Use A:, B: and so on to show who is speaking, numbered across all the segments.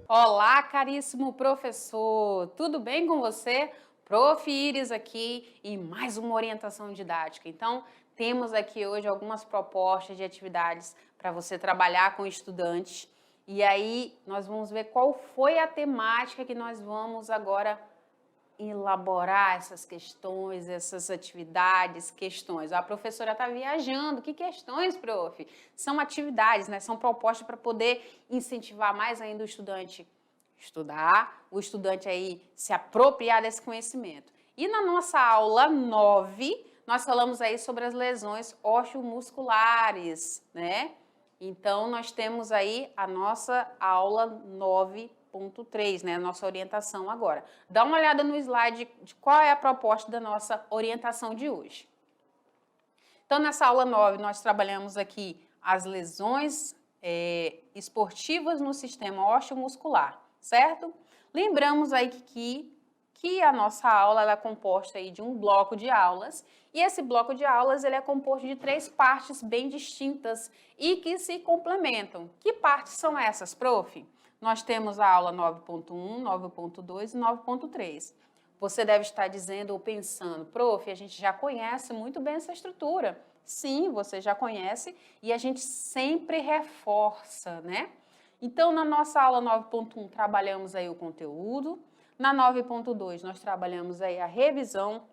A: Olá, caríssimo professor! Tudo bem com você? Prof. Iris aqui e mais uma orientação didática. Então, temos aqui hoje algumas propostas de atividades para você trabalhar com estudantes. E aí, nós vamos ver qual foi a temática que nós vamos agora elaborar essas questões, essas atividades, questões. A professora está viajando. Que questões, prof? São atividades, né? São propostas para poder incentivar mais ainda o estudante estudar, o estudante aí se apropriar desse conhecimento. E na nossa aula 9, nós falamos aí sobre as lesões osteomusculares, né? Então, nós temos aí a nossa aula 9.3, né? A nossa orientação agora. Dá uma olhada no slide de qual é a proposta da nossa orientação de hoje. Então, nessa aula 9, nós trabalhamos aqui as lesões esportivas no sistema osteomuscular, certo? Lembramos aí que a nossa aula ela é composta aí de um bloco de aulas, e esse bloco de aulas ele é composto de 3 partes bem distintas e que se complementam. Que partes são essas, prof? Nós temos a aula 9.1, 9.2 e 9.3. Você deve estar dizendo ou pensando, prof, a gente já conhece muito bem essa estrutura. Sim, você já conhece e a gente sempre reforça, né? Então, na nossa aula 9.1, trabalhamos aí o conteúdo. Na 9.2, nós trabalhamos aí a revisão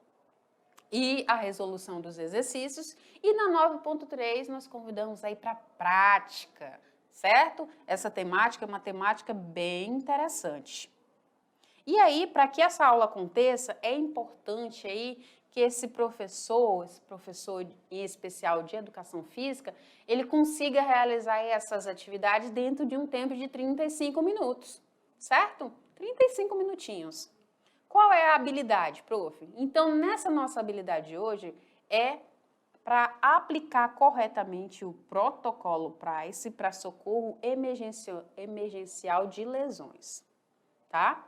A: e a resolução dos exercícios. E na 9.3, nós convidamos aí para a prática, certo? Essa temática é uma temática bem interessante. E aí, para que essa aula aconteça, é importante aí que esse professor em especial de educação física, ele consiga realizar essas atividades dentro de um tempo de 35 minutos, certo? 35 minutinhos. Qual é a habilidade, prof? Então, nessa nossa habilidade hoje, é para aplicar corretamente o protocolo Price para socorro emergencial de lesões, tá?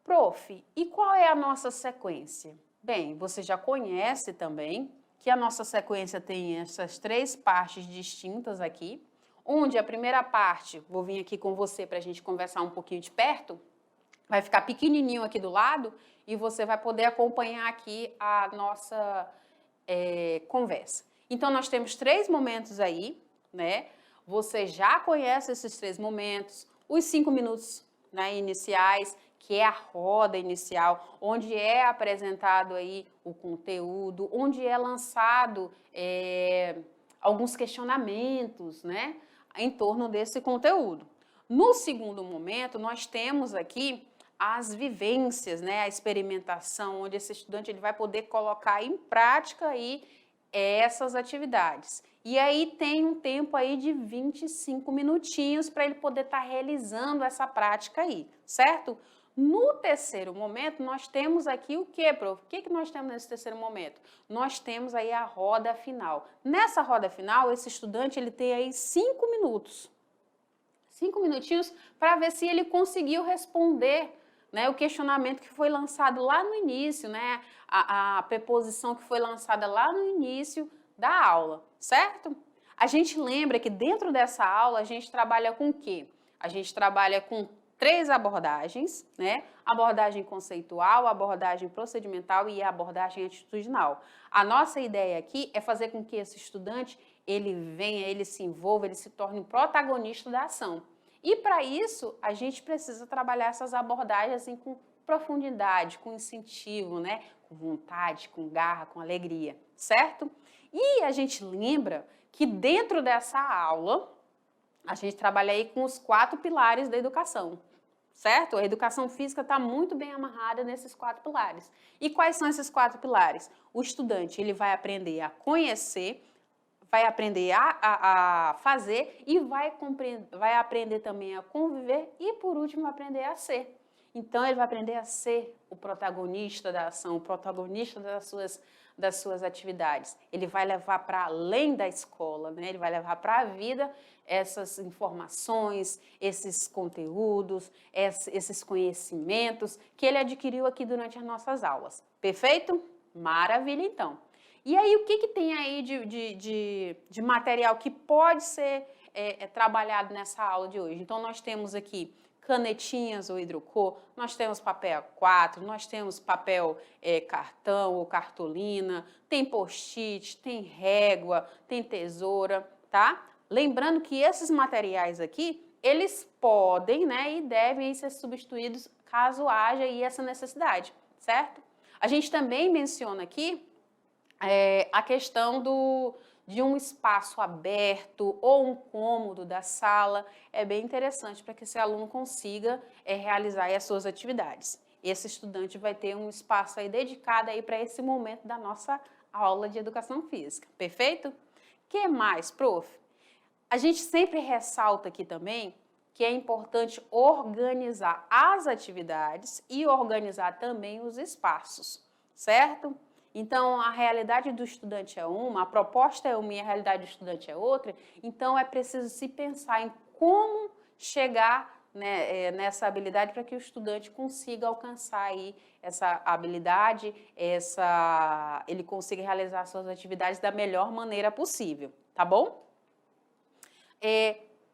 A: Prof, e qual é a nossa sequência? Bem, você já conhece também que a nossa sequência tem essas 3 partes distintas aqui, onde a primeira parte, vou vir aqui com você para a gente conversar um pouquinho de perto, vai ficar pequenininho aqui do lado e você vai poder acompanhar aqui a nossa conversa. Então, nós temos 3 momentos aí, né? Você já conhece esses 3 momentos, os 5 minutos, né, iniciais, que é a roda inicial, onde é apresentado aí o conteúdo, onde é lançado alguns questionamentos, né, em torno desse conteúdo. No segundo momento, nós temos aqui as vivências, né, a experimentação, onde esse estudante ele vai poder colocar em prática aí essas atividades. E aí tem um tempo aí de 25 minutinhos para ele poder estar realizando essa prática aí, certo? No terceiro momento, nós temos aqui o quê, prof? O que nós temos nesse terceiro momento? Nós temos aí a roda final. Nessa roda final, esse estudante ele tem aí 5 minutos. 5 minutinhos para ver se ele conseguiu responder, né, o questionamento que foi lançado lá no início, né, a preposição que foi lançada lá no início da aula, certo? A gente lembra que dentro dessa aula a gente trabalha com o quê? A gente trabalha com 3 abordagens, né? Abordagem conceitual, abordagem procedimental e a abordagem atitudinal. A nossa ideia aqui é fazer com que esse estudante, ele venha, ele se envolva, ele se torne um protagonista da ação. E para isso, a gente precisa trabalhar essas abordagens assim, com profundidade, com incentivo, né? Com vontade, com garra, com alegria, certo? E a gente lembra que dentro dessa aula, a gente trabalha aí com os 4 pilares da educação, certo? A educação física está muito bem amarrada nesses 4 pilares. E quais são esses 4 pilares? O estudante ele vai aprender a conhecer, vai aprender a fazer e vai aprender também a conviver e, por último, aprender a ser. Então, ele vai aprender a ser o protagonista da ação, o protagonista das suas atividades. Ele vai levar para além da escola, né? Ele vai levar para a vida essas informações, esses conteúdos, esses conhecimentos que ele adquiriu aqui durante as nossas aulas. Perfeito? Maravilha, então. E aí, o que tem aí de material que pode ser trabalhado nessa aula de hoje? Então, nós temos aqui canetinhas ou hidrocor, nós temos papel A4, nós temos papel cartão ou cartolina, tem post-it, tem régua, tem tesoura, tá? Lembrando que esses materiais aqui, eles podem, né, e devem ser substituídos caso haja aí essa necessidade, certo? A gente também menciona aqui a questão de um espaço aberto ou um cômodo da sala. É bem interessante para que esse aluno consiga realizar as suas atividades. Esse estudante vai ter um espaço aí dedicado aí para esse momento da nossa aula de educação física, perfeito? Que mais, prof? A gente sempre ressalta aqui também que é importante organizar as atividades e organizar também os espaços, certo? Então, a realidade do estudante é uma, a proposta é uma e a realidade do estudante é outra, então é preciso se pensar em como chegar, né, nessa habilidade para que o estudante consiga alcançar aí essa habilidade, ele consiga realizar suas atividades da melhor maneira possível, tá bom?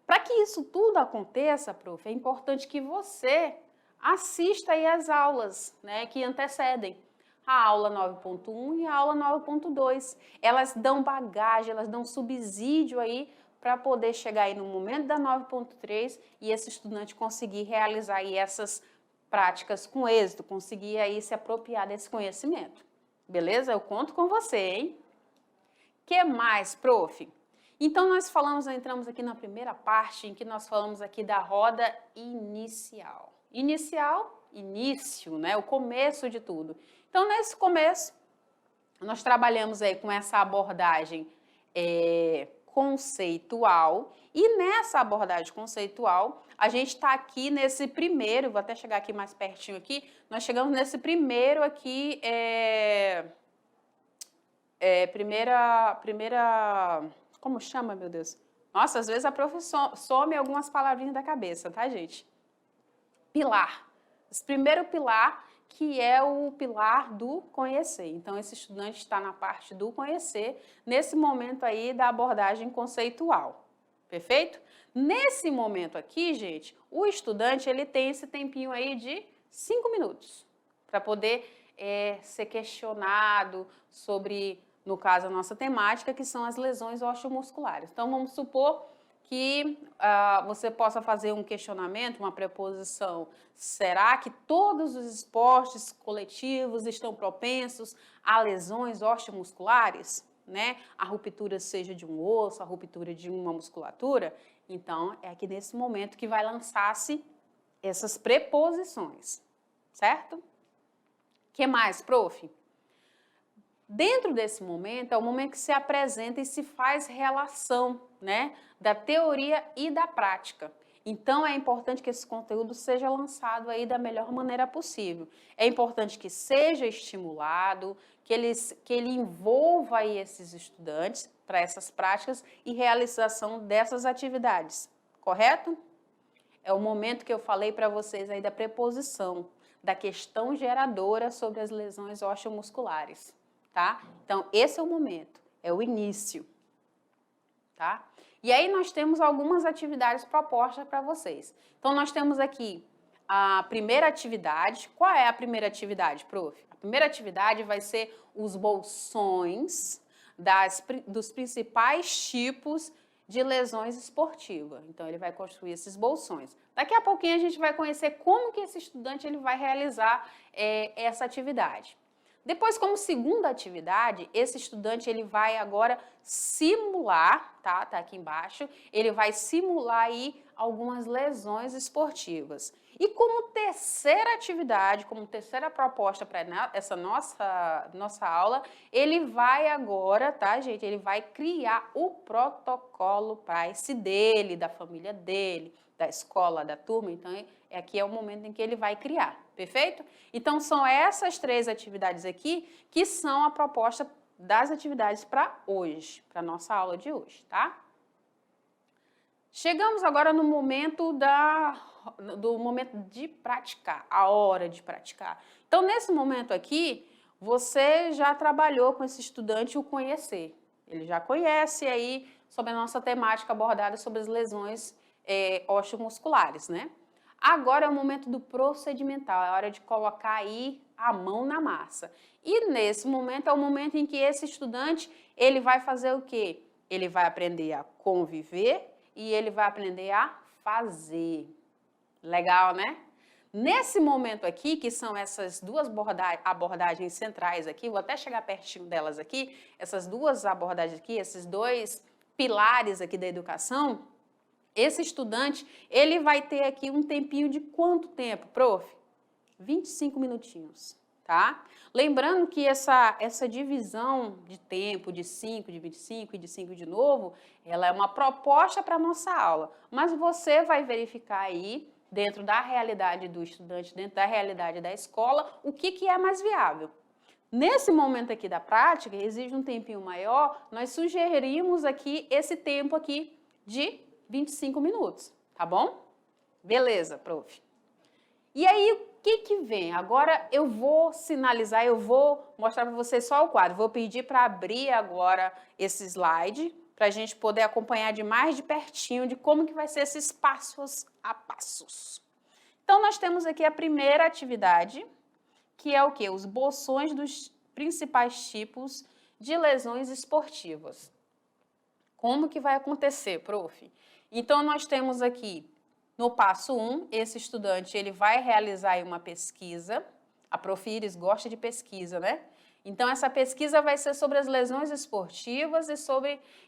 A: Para que isso tudo aconteça, prof, é importante que você assista aí às aulas, né, que antecedem a aula 9.1 e a aula 9.2. Elas dão bagagem, elas dão subsídio aí para poder chegar aí no momento da 9.3 e esse estudante conseguir realizar aí essas práticas com êxito, conseguir aí se apropriar desse conhecimento. Beleza? Eu conto com você, hein? Que mais, prof? Então, nós entramos aqui na primeira parte, em que nós falamos aqui da roda inicial. Início, né? O começo de tudo. Então, nesse começo, nós trabalhamos aí com essa abordagem conceitual. E nessa abordagem conceitual, a gente está aqui nesse primeiro, vou até chegar aqui mais pertinho aqui, nós chegamos nesse primeiro aqui, como chama, meu Deus? Nossa, às vezes a professora some algumas palavrinhas da cabeça, tá, gente? Pilar. Esse primeiro pilar, que é o pilar do conhecer. Então, esse estudante está na parte do conhecer, nesse momento aí da abordagem conceitual. Perfeito? Nesse momento aqui, gente, o estudante, ele tem esse tempinho aí de 5 minutos para poder ser questionado sobre, no caso, a nossa temática, que são as lesões osteomusculares. Então, vamos supor que você possa fazer um questionamento, uma preposição. Será que todos os esportes coletivos estão propensos a lesões osteomusculares? Né? A ruptura seja de um osso, a ruptura de uma musculatura? Então, é aqui nesse momento que vai lançar-se essas preposições, certo? O que mais, prof? Dentro desse momento, é o momento que se apresenta e se faz relação, né, da teoria e da prática. Então, é importante que esse conteúdo seja lançado aí da melhor maneira possível. É importante que seja estimulado, que ele envolva aí esses estudantes para essas práticas e realização dessas atividades, correto? É o momento que eu falei para vocês aí da preposição, da questão geradora sobre as lesões osteomusculares. Tá? Então, esse é o momento, é o início, tá? E aí nós temos algumas atividades propostas para vocês. Então, nós temos aqui a primeira atividade. Qual é a primeira atividade, prof? A primeira atividade vai ser os bolsões dos principais tipos de lesões esportivas. Então, ele vai construir esses bolsões. Daqui a pouquinho a gente vai conhecer como que esse estudante ele vai realizar essa atividade. Depois, como segunda atividade, esse estudante ele vai agora simular, tá aqui embaixo, ele vai simular aí algumas lesões esportivas. E como terceira atividade, como terceira proposta para essa nossa aula, ele vai agora, tá, gente? Ele vai criar o protocolo PRICE dele, da família dele, da escola, da turma. Então, aqui é o momento em que ele vai criar. Perfeito? Então, são essas 3 atividades aqui que são a proposta das atividades para hoje, para a nossa aula de hoje, tá? Chegamos agora no momento momento de praticar, a hora de praticar. Então, nesse momento aqui, você já trabalhou com esse estudante o conhecer. Ele já conhece aí sobre a nossa temática abordada sobre as lesões osteomusculares, né? Agora é o momento do procedimental, é a hora de colocar aí a mão na massa. E nesse momento é o momento em que esse estudante, ele vai fazer o quê? Ele vai aprender a conviver e ele vai aprender a fazer. Legal, né? Nesse momento aqui, que são essas duas abordagens centrais aqui, vou até chegar pertinho delas aqui, essas duas abordagens aqui, esses dois pilares aqui da educação, esse estudante, ele vai ter aqui um tempinho de quanto tempo, prof? 25 minutinhos, tá? Lembrando que essa divisão de tempo de 5, de 25 e de 5 de novo, ela é uma proposta para a nossa aula, mas você vai verificar aí, dentro da realidade do estudante, dentro da realidade da escola, o que é mais viável. Nesse momento aqui da prática, exige um tempinho maior, nós sugerimos aqui esse tempo aqui de 25 minutos, tá bom? Beleza, prof. E aí, o que vem? Agora eu vou sinalizar, eu vou mostrar para vocês só o quadro. Vou pedir para abrir agora esse slide, para a gente poder acompanhar de mais de pertinho de como que vai ser esses passos a passos. Então, nós temos aqui a primeira atividade, que é o quê? Os bolsões dos principais tipos de lesões esportivas. Como que vai acontecer, prof? Então, nós temos aqui, no passo 1, esse estudante ele vai realizar aí uma pesquisa. A prof. Iris gosta de pesquisa, né? Então, essa pesquisa vai ser sobre as lesões esportivas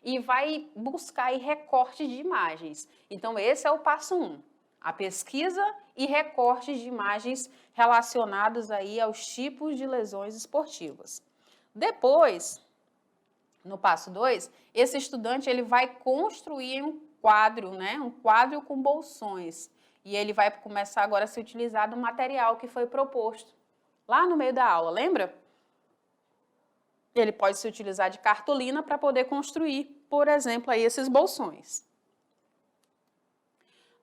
A: e vai buscar aí recortes de imagens. Então, esse é o passo 1, a pesquisa e recortes de imagens relacionados aí aos tipos de lesões esportivas. Depois, no passo 2, esse estudante ele vai construir um quadro, né? Um quadro com bolsões. E ele vai começar agora a se utilizar do material que foi proposto lá no meio da aula, lembra? Ele pode se utilizar de cartolina para poder construir, por exemplo, aí esses bolsões.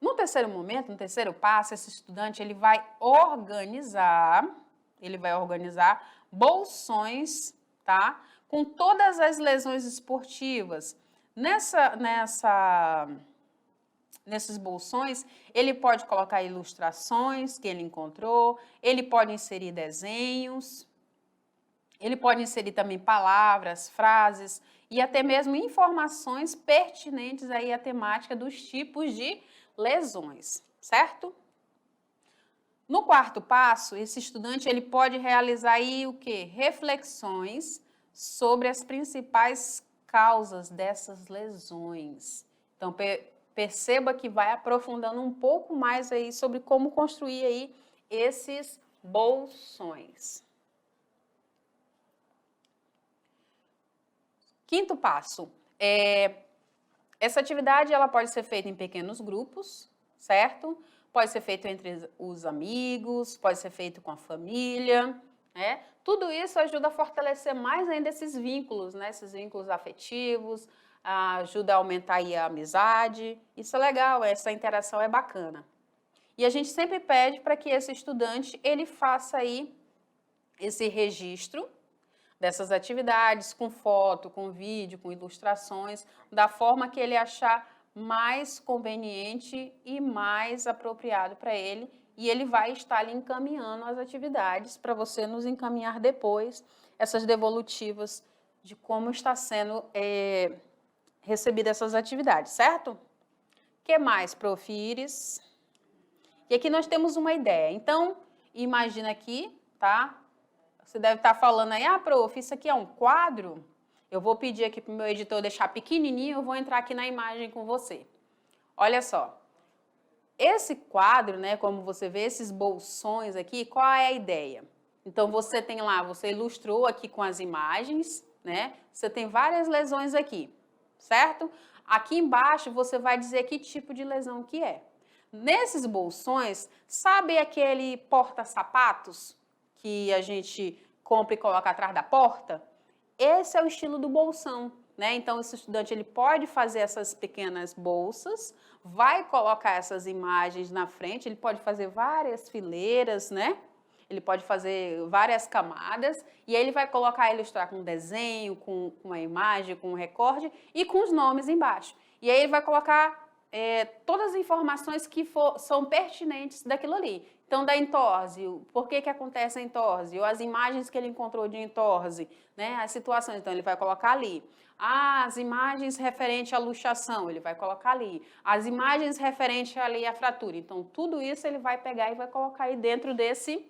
A: No terceiro momento, no terceiro passo, esse estudante ele vai organizar bolsões, tá? Com todas as lesões esportivas. Nesses bolsões, ele pode colocar ilustrações que ele encontrou, ele pode inserir desenhos, ele pode inserir também palavras, frases e até mesmo informações pertinentes aí à temática dos tipos de lesões, certo? No quarto passo, esse estudante ele pode realizar aí o quê? Reflexões sobre as principais causas dessas lesões. Então, perceba que vai aprofundando um pouco mais aí sobre como construir aí esses bolsões. Quinto passo, essa atividade ela pode ser feita em pequenos grupos, certo? Pode ser feito entre os amigos, pode ser feito com a família, né? Tudo isso ajuda a fortalecer mais ainda esses vínculos, né? Esses vínculos afetivos, ajuda a aumentar aí a amizade. Isso é legal, essa interação é bacana. E a gente sempre pede para que esse estudante ele faça aí esse registro dessas atividades com foto, com vídeo, com ilustrações, da forma que ele achar mais conveniente e mais apropriado para ele, e ele vai estar ali encaminhando as atividades para você nos encaminhar depois essas devolutivas de como está sendo recebida essas atividades, certo? O que mais, prof. Iris? E aqui nós temos uma ideia. Então, imagina aqui, tá? Você deve estar falando aí, prof, isso aqui é um quadro? Eu vou pedir aqui para o meu editor deixar pequenininho, eu vou entrar aqui na imagem com você. Olha só, esse quadro, né, como você vê, esses bolsões aqui, qual é a ideia? Então, você tem lá, você ilustrou aqui com as imagens, né? Você tem várias lesões aqui, certo? Aqui embaixo, você vai dizer que tipo de lesão que é. Nesses bolsões, sabe aquele porta-sapatos que a gente compra e coloca atrás da porta? Esse é o estilo do bolsão, né? Então, esse estudante ele pode fazer essas pequenas bolsas, vai colocar essas imagens na frente, ele pode fazer várias fileiras, né? ele pode fazer várias camadas, e aí ele vai colocar, ilustrar com um desenho, com uma imagem, com um recorte e com os nomes embaixo. E aí ele vai colocar todas as informações que são pertinentes daquilo ali. Então, da entorse, por que acontece a entorse, ou as imagens que ele encontrou de entorse, né, as situações, então ele vai colocar ali. As imagens referentes à luxação, ele vai colocar ali. As imagens referentes ali à fratura. Então, tudo isso ele vai pegar e vai colocar aí dentro desse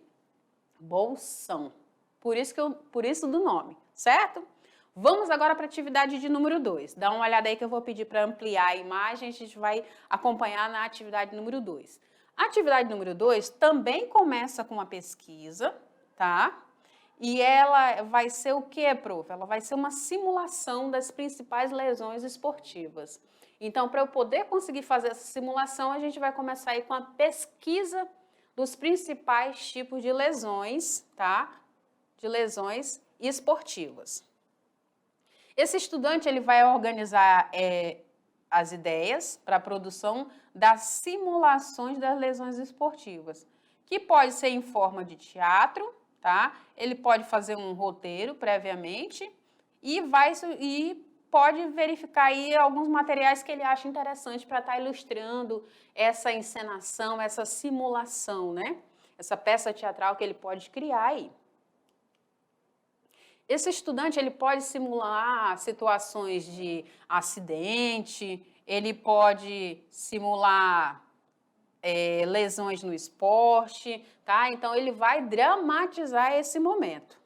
A: bolsão. Por isso do nome, certo? Vamos agora para a atividade de número 2. Dá uma olhada aí que eu vou pedir para ampliar a imagem, a gente vai acompanhar na atividade número 2. A atividade número 2 também começa com uma pesquisa, tá? E ela vai ser o quê, prof? Ela vai ser uma simulação das principais lesões esportivas. Então, para eu poder conseguir fazer essa simulação, a gente vai começar aí com a pesquisa dos principais tipos de lesões, tá? De lesões esportivas. Esse estudante ele vai organizar as ideias para a produção das simulações das lesões esportivas, que pode ser em forma de teatro, tá? Ele pode fazer um roteiro previamente e pode verificar aí alguns materiais que ele acha interessante para estar ilustrando essa encenação, essa simulação, né? Essa peça teatral que ele pode criar aí. Esse estudante ele pode simular situações de acidente, ele pode simular lesões no esporte, tá? Então ele vai dramatizar esse momento.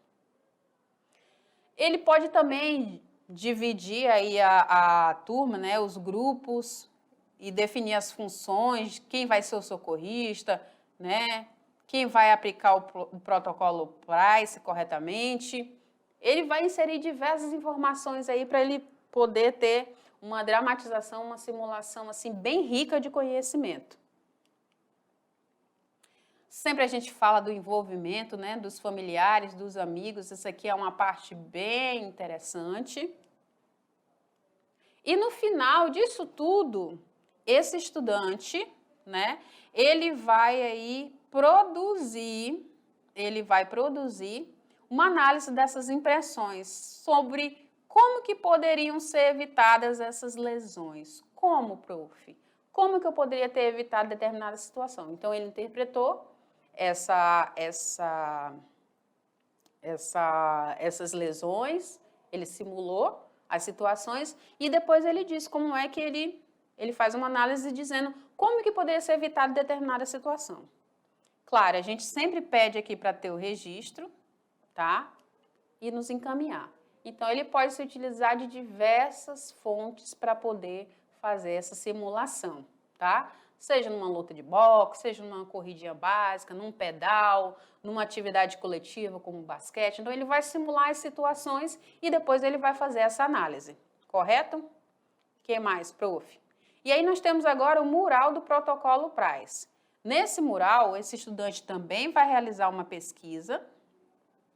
A: Ele pode também dividir aí a turma, né, os grupos e definir as funções, quem vai ser o socorrista, né? Quem vai aplicar o protocolo Price corretamente. Ele vai inserir diversas informações aí para ele poder ter uma dramatização, uma simulação assim bem rica de conhecimento. Sempre a gente fala do envolvimento, né, dos familiares, dos amigos, isso aqui é uma parte bem interessante. E no final disso tudo, esse estudante, né, ele vai produzir uma análise dessas impressões sobre como que poderiam ser evitadas essas lesões. Como, prof? Como que eu poderia ter evitado determinada situação? Então, ele interpretou essas lesões, ele simulou as situações e depois ele diz como é que ele faz uma análise dizendo como que poderia ser evitada determinada situação. Claro, a gente sempre pede aqui para ter o registro, tá? E nos encaminhar. Então, ele pode se utilizar de diversas fontes para poder fazer essa simulação, tá? Seja numa luta de boxe, seja numa corridinha básica, num pedal, numa atividade coletiva como basquete. Então, ele vai simular as situações e depois ele vai fazer essa análise, correto? O que mais, prof? E aí nós temos agora o mural do protocolo Price. Nesse mural, esse estudante também vai realizar uma pesquisa,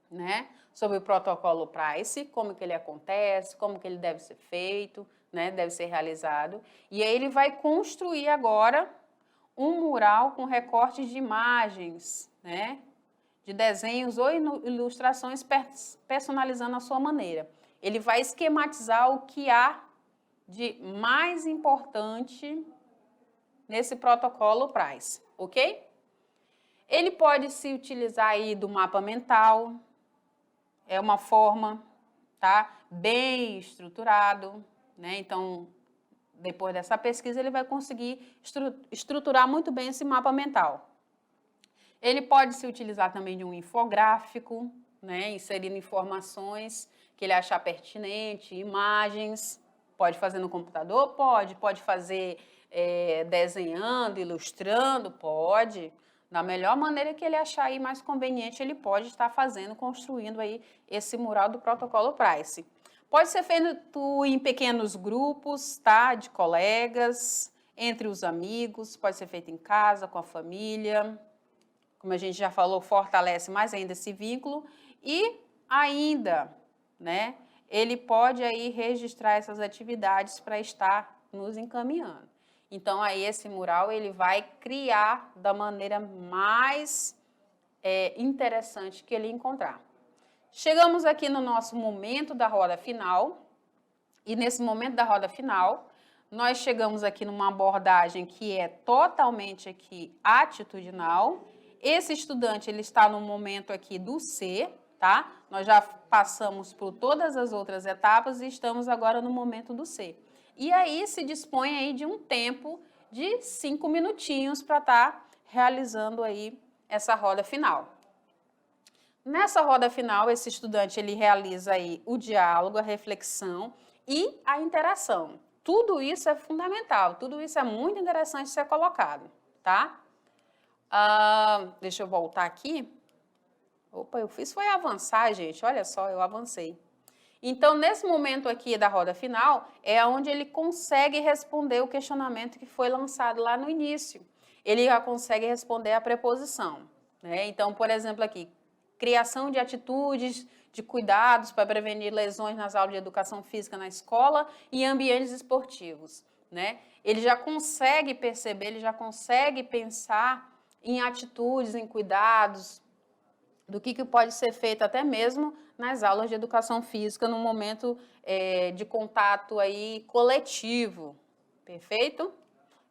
A: né, sobre o protocolo Price, como que ele acontece, como que ele deve ser feito, né, deve ser realizado. E aí ele vai construir agora um mural com recortes de imagens, né, de desenhos ou ilustrações personalizando a sua maneira. Ele vai esquematizar o que há de mais importante nesse protocolo Price, ok? Ele pode se utilizar aí do mapa mental, é uma forma, tá, bem estruturado, né? Então, depois dessa pesquisa, ele vai conseguir estruturar muito bem esse mapa mental. Ele pode se utilizar também de um infográfico, né, inserindo informações que ele achar pertinente, imagens. Pode fazer no computador? Pode fazer desenhando, ilustrando? Pode. Da melhor maneira que ele achar aí mais conveniente, ele pode estar fazendo, construindo aí esse mural do protocolo Price. Pode ser feito em pequenos grupos, tá? De colegas, entre os amigos, pode ser feito em casa, com a família. Como a gente já falou, fortalece mais ainda esse vínculo. E ainda, né? Ele pode aí registrar essas atividades para estar nos encaminhando. Então, aí esse mural ele vai criar da maneira mais interessante que ele encontrar. Chegamos aqui no nosso momento da roda final, e nesse momento da roda final, nós chegamos aqui numa abordagem que é totalmente aqui atitudinal. Esse estudante, ele está no momento aqui do C, tá? Nós já passamos por todas as outras etapas e estamos agora no momento do C. E aí se dispõe aí de um tempo de 5 minutinhos para estar realizando aí essa roda final. Nessa roda final, esse estudante ele realiza aí o diálogo, a reflexão e a interação. Tudo isso é fundamental, tudo isso é muito interessante ser colocado, tá? Deixa eu voltar aqui. Opa, eu fiz foi avançar, gente, olha só, eu avancei. Então, nesse momento aqui da roda final, é onde ele consegue responder o questionamento que foi lançado lá no início. Ele já consegue responder a preposição, né? Então, por exemplo, aqui, criação de atitudes, de cuidados para prevenir lesões nas aulas de educação física na escola e ambientes esportivos, né? Ele já consegue perceber, ele já consegue pensar em atitudes, em cuidados, do que pode ser feito até mesmo nas aulas de educação física no momento de contato aí coletivo, perfeito? O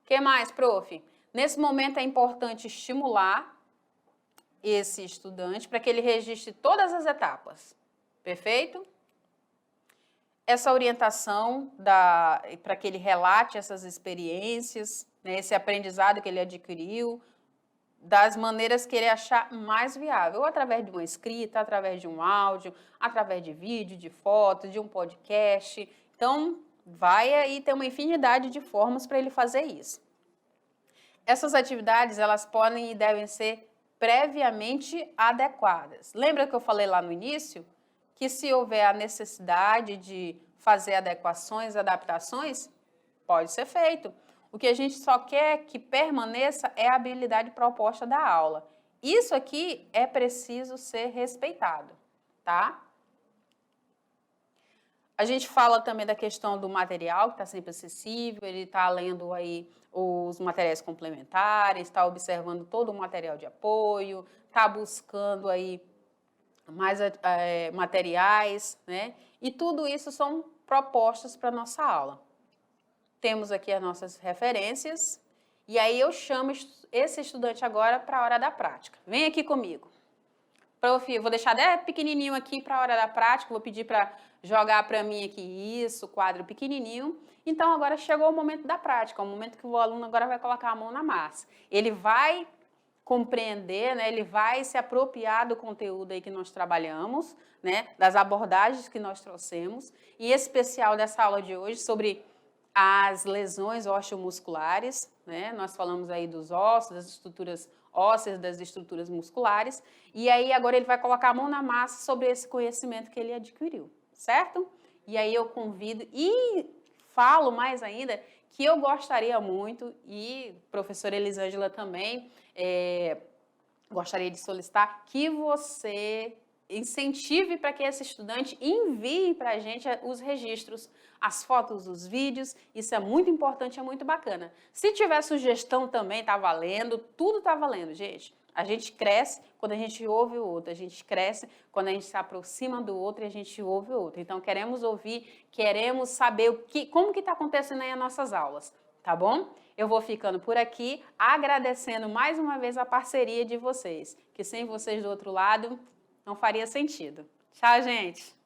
A: que mais, prof? Nesse momento é importante estimular esse estudante para que ele registre todas as etapas, perfeito? Essa orientação para que ele relate essas experiências, né, esse aprendizado que ele adquiriu, das maneiras que ele achar mais viável, ou através de uma escrita, através de um áudio, através de vídeo, de foto, de um podcast. Então, vai aí ter uma infinidade de formas para ele fazer isso. Essas atividades, elas podem e devem ser previamente adequadas. Lembra que eu falei lá no início que se houver a necessidade de fazer adequações, adaptações, pode ser feito. O que a gente só quer que permaneça é a habilidade proposta da aula. Isso aqui é preciso ser respeitado, tá? A gente fala também da questão do material, que está sempre acessível, ele está lendo aí os materiais complementares, está observando todo o material de apoio, está buscando aí mais materiais, né? E tudo isso são propostas para a nossa aula. Temos aqui as nossas referências, e aí eu chamo esse estudante agora para a hora da prática. Vem aqui comigo. Prof, eu vou deixar até pequenininho aqui para a hora da prática, vou pedir para jogar para mim aqui isso, quadro pequenininho. Então, agora chegou o momento da prática, o momento que o aluno agora vai colocar a mão na massa. Ele vai compreender, né, ele vai se apropriar do conteúdo aí que nós trabalhamos, né, das abordagens que nós trouxemos, e especial dessa aula de hoje sobre as lesões osteomusculares, né? Nós falamos aí dos ossos, das estruturas ósseas, das estruturas musculares, e aí agora ele vai colocar a mão na massa sobre esse conhecimento que ele adquiriu, certo? E aí eu convido e falo mais ainda que eu gostaria muito, e professora Elisângela também, gostaria de solicitar que você incentive para que esse estudante envie para a gente os registros, as fotos, os vídeos, isso é muito importante, é muito bacana. Se tiver sugestão também, tá valendo, tudo tá valendo, gente. A gente cresce quando a gente ouve o outro, a gente cresce quando a gente se aproxima do outro e a gente ouve o outro. Então, queremos ouvir, queremos saber como que está acontecendo aí as nossas aulas, tá bom? Eu vou ficando por aqui, agradecendo mais uma vez a parceria de vocês, que sem vocês do outro lado não faria sentido. Tchau, gente!